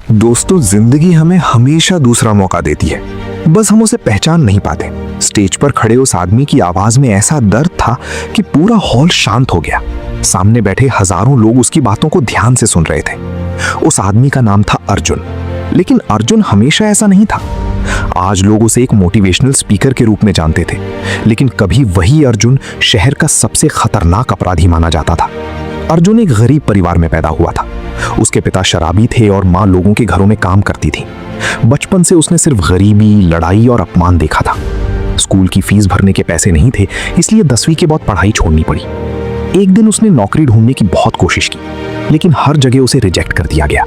दोस्तों, जिंदगी हमें हमेशा दूसरा मौका देती है, बस हम उसे पहचान नहीं पाते। स्टेज पर खड़े उस आदमी की आवाज में ऐसा दर्द था कि पूरा हॉल शांत हो गया। सामने बैठे हजारों लोग उसकी बातों को ध्यान से सुन रहे थे। उस आदमी का नाम था अर्जुन, लेकिन अर्जुन हमेशा ऐसा नहीं था। आज लोग उसे एक मोटिवेशनल स्पीकर के रूप में जानते थे, लेकिन कभी वही अर्जुन शहर का सबसे खतरनाक अपराधी माना जाता था। अर्जुन एक गरीब परिवार में पैदा हुआ था। उसके पिता शराबी थे और माँ लोगों के घरों में काम करती थी। बचपन से उसने सिर्फ गरीबी, लड़ाई और अपमान देखा था। स्कूल की फीस भरने के पैसे नहीं थे, इसलिए 10वीं के बाद पढ़ाई छोड़नी पड़ी। एक दिन उसने नौकरी ढूंढने की बहुत कोशिश की, लेकिन हर जगह उसे रिजेक्ट कर दिया गया।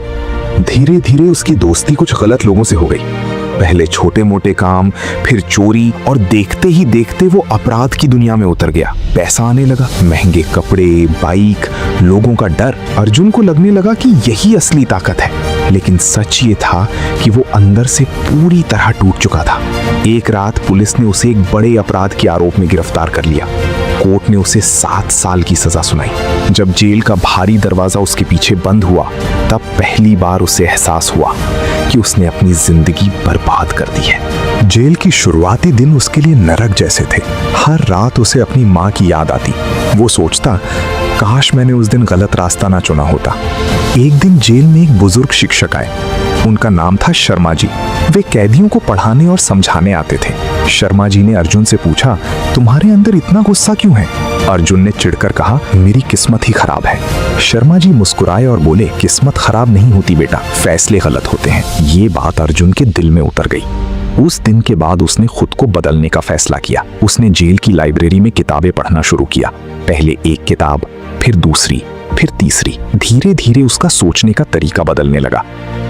धीरे धीरे उसकी दोस्ती कुछ गलत लोगों से हो गई। पहले छोटे मोटे काम, फिर चोरी, और देखते ही देखते वो अपराध की दुनिया में उतर गया। पैसा आने लगा, महंगे कपड़े, बाइक, लोगों का डर। अर्जुन को लगने लगा कि यही असली ताकत है, लेकिन सच ये था कि वो अंदर से पूरी तरह टूट चुका था। एक रात पुलिस ने उसे एक बड़े अपराध के आरोप में गिरफ्तार कर लिया। कोर्ट ने उसे 7 साल की सजा सुनाई। जब जेल का भारी दरवाजा उसके पीछे बंद हुआ, तब पहली बार उसे एहसास हुआ कि उसने अपनी जिंदगी बर्बाद कर दी है। जेल की शुरुआती दिन उसके लिए नरक जैसे थे। हर रात उसे अपनी माँ की याद आती। वो सोचता, काश मैंने उस दिन गलत रास्ता ना चुना होता। एक दिन जेल में एक बुजुर्ग शिक्षक आए। उनका नाम था शर्मा जी। वे कैदियों को पढ़ाने और समझाने आते थे। शर्मा जी ने अर्जुन से पूछा, तुम्हारे अंदर इतना गुस्सा क्यों है? अर्जुन ने चिढ़कर कहा, मेरी किस्मत ही खराब है। शर्मा जी मुस्कुराए और बोले, किस्मत खराब नहीं होती बेटा, फैसले गलत होते हैं। ये बात अर्जुन के दिल में उतर गई। उस दिन के बाद उसने खुद को बदलने का फैसला किया। उसने जेल की लाइब्रेरी में किताबें पढ़ना शुरू किया। पहले एक किताब, फिर दूसरी, फिर तीसरी। धीरे धीरे उसका सोचने का तरीका बदलने लगा।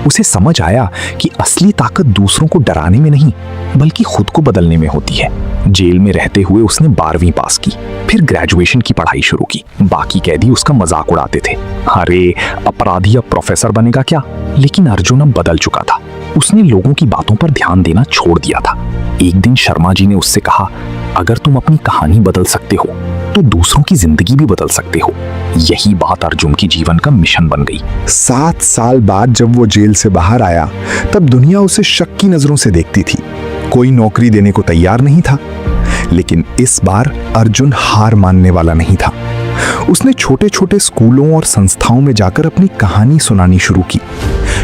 उसे समझ आया कि असली ताकत दूसरों को डराने में नहीं, बल्कि खुद को बदलने में होती है। जेल में रहते हुए उसने 12वीं पास की, फिर ग्रेजुएशन की पढ़ाई शुरू की। बाकी कैदी उसका मजाक उड़ाते थे, अरे अपराधी अब प्रोफेसर बनेगा क्या? लेकिन अर्जुन अब बदल चुका था। उसने लोगों की बातों पर ध्यान देना छोड़ दिया था। एक दिन शर्मा जी ने उससे कहा, अगर तुम अपनी कहानी बदल सकते हो तो दूसरों की जिंदगी भी बदल सकते हो। यही बात अर्जुन की जीवन का मिशन बन गई। 7 साल बाद जब वो जेल से बाहर आया, तब दुनिया उसे शक की नजरों से देखती थी। कोई नौकरी देने को तैयार नहीं था, लेकिन इस बार अर्जुन हार मानने वाला नहीं था। उसने छोटे छोटे स्कूलों और संस्थाओं में जाकर अपनी कहानी सुनानी शुरू की।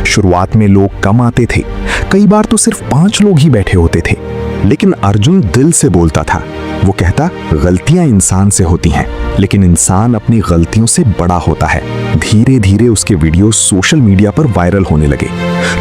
शुरुआत में लोग कम आते थे, कई बार तो सिर्फ 5 लोग ही बैठे होते थे, लेकिन अर्जुन दिल से बोलता था। वो कहता, गलतियां इंसान से होती हैं, लेकिन इंसान अपनी गलतियों से बड़ा होता है। धीरे धीरे उसके वीडियो सोशल मीडिया पर वायरल होने लगे।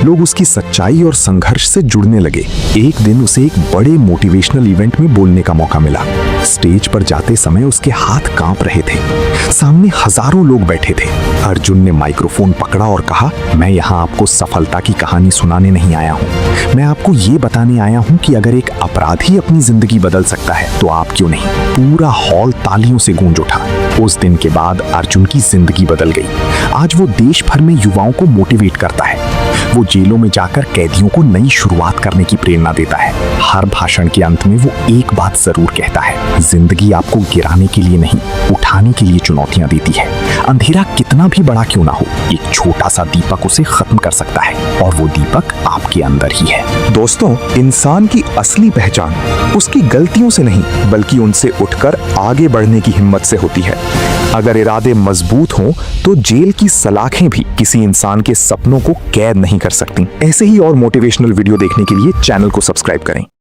लोग उसकी सच्चाई और संघर्ष से जुड़ने लगे। एक दिन उसे एक बड़े मोटिवेशनल इवेंट में बोलने का मौका मिला। स्टेज पर जाते समय उसके हाथ कांप रहे थे। सामने हजारों लोग बैठे थे। अर्जुन ने माइक्रोफोन पकड़ा और कहा, मैं यहाँ आपको सफलता की कहानी सुनाने नहीं आया हूँ। मैं आपको ये बताने आया हूँ कि अगर एक अपराधी अपनी जिंदगी बदल सकता है तो आप क्यों नहीं? पूरा हॉल तालियों से गूंज उठा। उस दिन के बाद अर्जुन की जिंदगी बदल गई। आज वो देश भर में युवाओं को मोटिवेट करता है। वो जेलों में जाकर कैदियों को नई शुरुआत करने की प्रेरणा देता है। हर भाषण के अंत में वो एक बात जरूर कहता है, जिंदगी आपको गिराने के लिए नहीं, उठाने के लिए चुनौतियां देती है। अंधेरा कितना भी बड़ा क्यों ना हो, एक छोटा सा दीपक उसे खत्म कर सकता है, और वो दीपक आपके अंदर ही है। दोस्तों, इंसान की असली पहचान उसकी गलतियों से नहीं, बल्कि उनसे उठकर आगे बढ़ने की हिम्मत से होती है। अगर इरादे मजबूत हों तो जेल की सलाखें भी किसी इंसान के सपनों को कैद नहीं कर सकती। ऐसे ही और मोटिवेशनल वीडियो देखने के लिए चैनल को सब्सक्राइब करें।